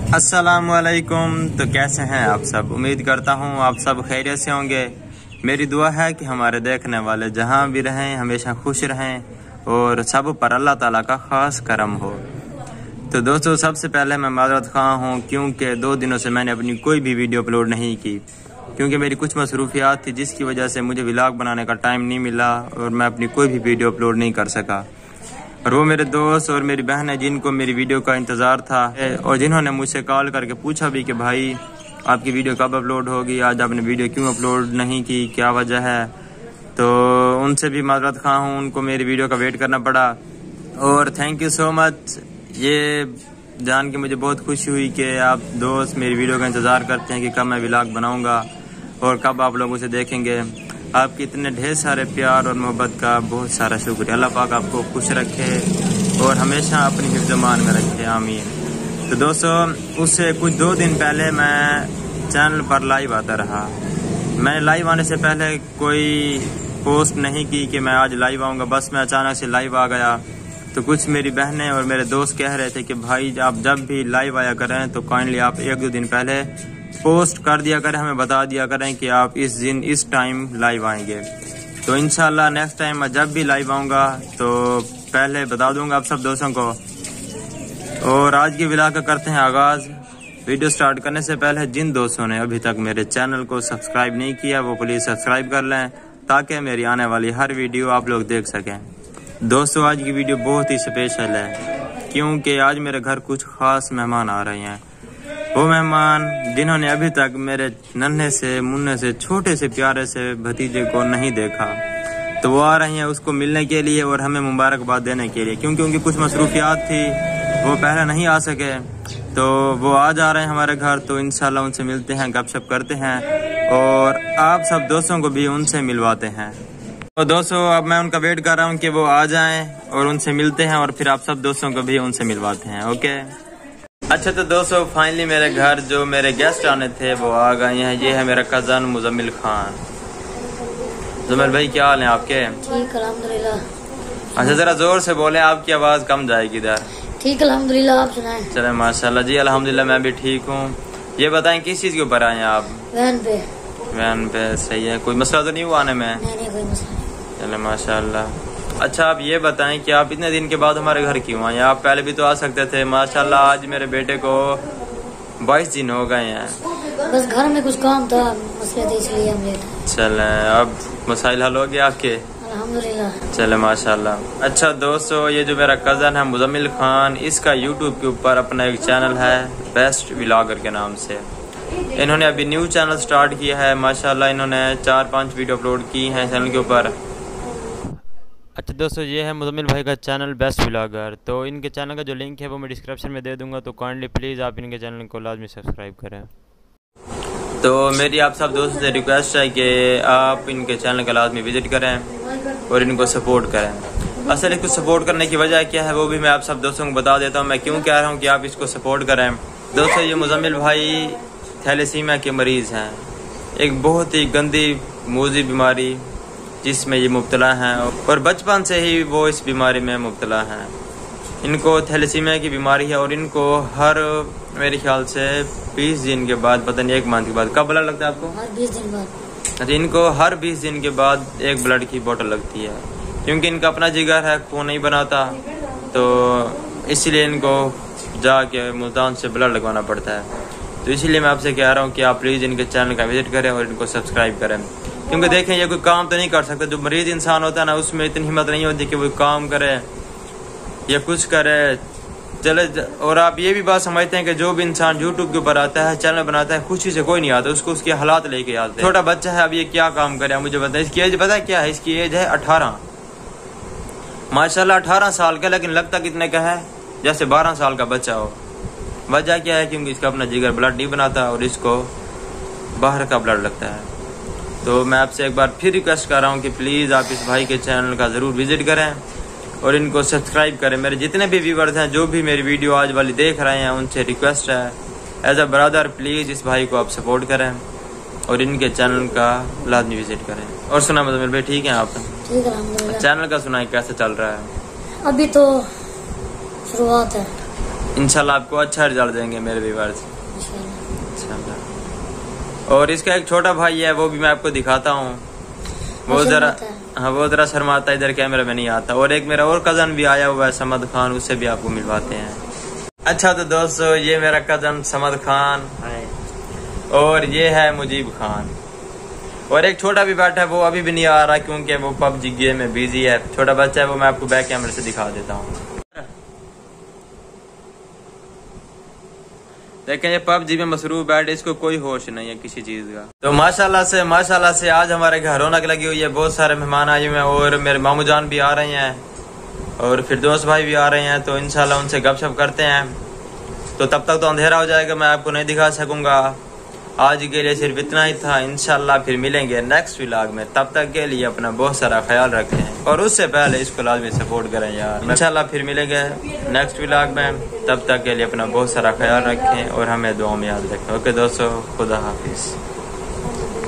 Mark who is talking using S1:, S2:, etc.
S1: अस्सलामुअलैकुम। तो कैसे हैं आप सब? उम्मीद करता हूँ आप सब खैरियत से होंगे। मेरी दुआ है कि हमारे देखने वाले जहाँ भी रहें हमेशा खुश रहें और सब पर अल्लाह ताला का ख़ास करम हो। तो दोस्तों, सबसे पहले मैं माज़रत ख़्वाह हूँ क्योंकि 2 दिनों से मैंने अपनी कोई भी वीडियो अपलोड नहीं की, क्योंकि मेरी कुछ मसरूफियात थी जिसकी वजह से मुझे व्लॉग बनाने का टाइम नहीं मिला और मैं अपनी कोई भी वीडियो अपलोड नहीं कर सका। और वो मेरे दोस्त और मेरी बहन है जिनको मेरी वीडियो का इंतज़ार था और जिन्होंने मुझसे कॉल करके पूछा भी कि भाई आपकी वीडियो कब अपलोड होगी, आज आपने वीडियो क्यों अपलोड नहीं की, क्या वजह है। तो उनसे भी माज़रत ख़्वाह हूँ, उनको मेरी वीडियो का वेट करना पड़ा। और थैंक यू सो मच। ये जान के मुझे बहुत खुशी हुई कि आप दोस्त मेरी वीडियो का इंतज़ार करते हैं कि कब मैं व्लॉग बनाऊँगा और कब आप लोग उसे देखेंगे। आपके इतने ढेर सारे प्यार और मोहब्बत का बहुत सारा शुक्रिया। अल्लाह पाक आपको खुश रखे और हमेशा अपनी हिफ्ज़-ए-मान में रखे, आमीन। तो दोस्तों, उससे कुछ 2 दिन पहले मैं चैनल पर लाइव आता रहा। मैंने लाइव आने से पहले कोई पोस्ट नहीं की कि मैं आज लाइव आऊँगा, बस मैं अचानक से लाइव आ गया। तो कुछ मेरी बहनें और मेरे दोस्त कह रहे थे कि भाई आप जब भी लाइव आया करें तो काइंडली आप 1-2 दिन पहले पोस्ट कर दिया करें, हमें बता दिया करें कि आप इस दिन इस टाइम लाइव आएंगे। तो इंशाल्लाह नेक्स्ट टाइम मैं जब भी लाइव आऊँगा तो पहले बता दूंगा आप सब दोस्तों को। और आज की व्लॉग का करते हैं आगाज़। वीडियो स्टार्ट करने से पहले जिन दोस्तों ने अभी तक मेरे चैनल को सब्सक्राइब नहीं किया वो प्लीज़ सब्सक्राइब कर लें ताकि मेरी आने वाली हर वीडियो आप लोग देख सकें। दोस्तों, आज की वीडियो बहुत ही स्पेशल है क्योंकि आज मेरे घर कुछ ख़ास मेहमान आ रहे हैं। वो मेहमान जिन्होंने अभी तक मेरे नन्हे से मुन्ने से छोटे से प्यारे से भतीजे को नहीं देखा, तो वो आ रही हैं उसको मिलने के लिए और हमें मुबारकबाद देने के लिए, क्योंकि उनकी कुछ मसरूफियात थी, वो पहले नहीं आ सके। तो वो आज आ रहे हैं हमारे घर, तो इंशाल्लाह उनसे मिलते हैं, गपशप करते हैं और आप सब दोस्तों को भी उनसे मिलवाते हैं। तो दोस्तों, अब मैं उनका वेट कर रहा हूँ कि वो आ जाएं और उनसे मिलते हैं और फिर आप सब दोस्तों को भी उनसे मिलवाते हैं। ओके। अच्छा, तो दोस्तों फाइनली मेरे घर जो मेरे गेस्ट आने थे वो आ गए हैं। ये है मेरा कज़न मुज़म्मिल खान। मुज़म्मिल भाई, क्या हाल है आपके?
S2: ठीक अल्हम्दुलिल्लाह।
S1: अच्छा, जरा जोर से बोले, आपकी आवाज़ कम जाएगी इधर।
S2: ठीक अल्हम्दुलिल्लाह, आप सुनाएं?
S1: चले माशाल्लाह जी, अल्हम्दुलिल्लाह मैं भी ठीक हूँ। ये बताएं किस चीज़ के ऊपर आए हैं आप?
S2: वैन पे।
S1: वैन पे, सही है। कोई मसला तो नहीं हुआ आने में?
S2: नहीं, कोई मसला नहीं।
S1: चले माशाल्लाह। अच्छा, आप ये बताएं कि आप इतने दिन के बाद हमारे घर क्यों आए? आप पहले भी तो आ सकते थे। माशाल्लाह आज मेरे बेटे को 22 दिन हो गए हैं।
S2: बस घर में कुछ काम था, मसले थे, इसलिए हम लेट आए।
S1: चले, अब मसाइल हल हो गए आपके?
S2: अल्हम्दुलिल्लाह।
S1: चले माशाल्लाह। अच्छा दोस्तों, ये जो मेरा कज़न है मुज़म्मिल खान, इसका यूट्यूब के ऊपर अपना एक चैनल है बेस्ट व्लॉगर के नाम से। इन्होंने अभी न्यू चैनल स्टार्ट किया है। माशाल्लाह इन्होंने 4-5 वीडियो अपलोड की हैं चैनल के ऊपर। अच्छा दोस्तों, ये है मुज़म्मिल भाई का चैनल बेस्ट व्लॉगर। तो इनके चैनल का जो लिंक है वो मैं डिस्क्रिप्शन में दे दूंगा, तो काइंडली प्लीज़ आप इनके चैनल को लाजमी सब्सक्राइब करें। तो मेरी आप सब दोस्तों से रिक्वेस्ट है कि आप इनके चैनल का लाजमी विज़िट करें और इनको सपोर्ट करें। असल इसको सपोर्ट करने की वजह क्या है वो भी मैं आप सब दोस्तों को बता देता हूँ। मैं क्यों कह रहा हूँ कि आप इसको सपोर्ट करें। दोस्तों, ये मुज़म्मिल भाई थैलेसीमिया के मरीज़ हैं, एक बहुत ही गंदी मूजी बीमारी जिसमें ये मुब्तला हैं और बचपन से ही वो इस बीमारी में मुब्तला हैं। इनको थैलेसीमिया की बीमारी है और इनको हर मेरे ख्याल से 20 दिन के बाद, पता नहीं 1 मंथ के बाद, कब ब्लड लगता है आपको?
S2: हर 20 दिन बाद।
S1: अच्छा, इनको हर 20 दिन के बाद एक ब्लड की बोतल लगती है, क्योंकि इनका अपना जिगर है, खून नहीं बनाता, तो इसीलिए इनको जाके मुल्तान से ब्लड लगवाना पड़ता है। तो इसीलिए मैं आपसे कह रहा हूँ कि आप प्लीज़ इनके चैनल का विजिट करें और इनको सब्सक्राइब करें, क्योंकि देखें ये कोई काम तो नहीं कर सकता। जो मरीज इंसान होता है ना, उसमें इतनी हिम्मत नहीं होती कि वो काम करे या कुछ करे चले। और आप ये भी बात समझते हैं कि जो भी इंसान यूट्यूब के ऊपर आता है, चैनल बनाता है, खुशी से कोई नहीं आता, उसको उसके हालात लेके आते हैं। छोटा बच्चा है, अब ये क्या काम करे मुझे बताए। इसकी एज पता है क्या है? इसकी एज है 18। माशाल्लाह 18 साल का, लेकिन लगता कितने का है? जैसे 12 साल का बच्चा हो। वजह क्या है? क्योंकि इसका अपना जिगर ब्लड नहीं बनाता और इसको बाहर का ब्लड लगता है। तो मैं आपसे एक बार फिर रिक्वेस्ट कर रहा हूँ कि प्लीज़ आप इस भाई के चैनल का ज़रूर विज़िट करें और इनको सब्सक्राइब करें। मेरे जितने भी व्यूवर्स हैं जो भी मेरी वीडियो आज वाली देख रहे हैं, उनसे रिक्वेस्ट है एज अ ब्रदर प्लीज़ इस भाई को आप सपोर्ट करें और इनके चैनल का लाजमी विज़िट करें। और सुना मुज़म्मिल भाई, ठीक है आप?
S2: ठीक अल्हम्दुलिल्लाह।
S1: चैनल का सुनाए कैसे चल रहा है?
S2: अभी तो शुरुआत है।
S1: इंशाल्लाह आपको अच्छा रिजल्ट देंगे मेरे व्यूअर्स। इंशाल्लाह। और इसका एक छोटा भाई है, वो भी मैं आपको दिखाता हूँ। वो जरा शर्माता है, इधर कैमरे में नहीं आता। और एक मेरा और कजन भी आया हुआ है समद खान, उससे भी आपको मिलवाते हैं। अच्छा तो दोस्तों, ये मेरा कजन समद खान है और ये है मुजीब खान। और एक छोटा भी बैठा है, वो अभी भी नहीं आ रहा क्योंकि वो पबजी गेम में बिजी है। छोटा बच्चा है, वो मैं आपको बैक कैमरे से दिखा देता हूँ। देखें ये पबजी में मसरूफ बैठे, इसको कोई होश नहीं है किसी चीज का। तो माशाल्लाह से आज हमारे घर रौनक लगी हुई है। बहुत सारे मेहमान आए हुए हैं और मेरे मामू जान भी आ रहे हैं और फिर दोस्त भाई भी आ रहे हैं। तो इंशाल्लाह उनसे गपशप करते हैं। तो तब तक तो अंधेरा हो जाएगा, मैं आपको नहीं दिखा सकूंगा। आज के लिए सिर्फ इतना ही था। इंशाल्लाह फिर मिलेंगे नेक्स्ट व्लॉग में। तब तक के लिए अपना बहुत सारा ख्याल रखें और उससे पहले इसको लाजमी सपोर्ट करें यार। इंशाल्लाह फिर मिलेंगे नेक्स्ट व्लॉग में। तब तक के लिए अपना बहुत सारा ख्याल रखें और हमें दुआ में याद रखें। ओके दोस्तों, खुदा हाफिज।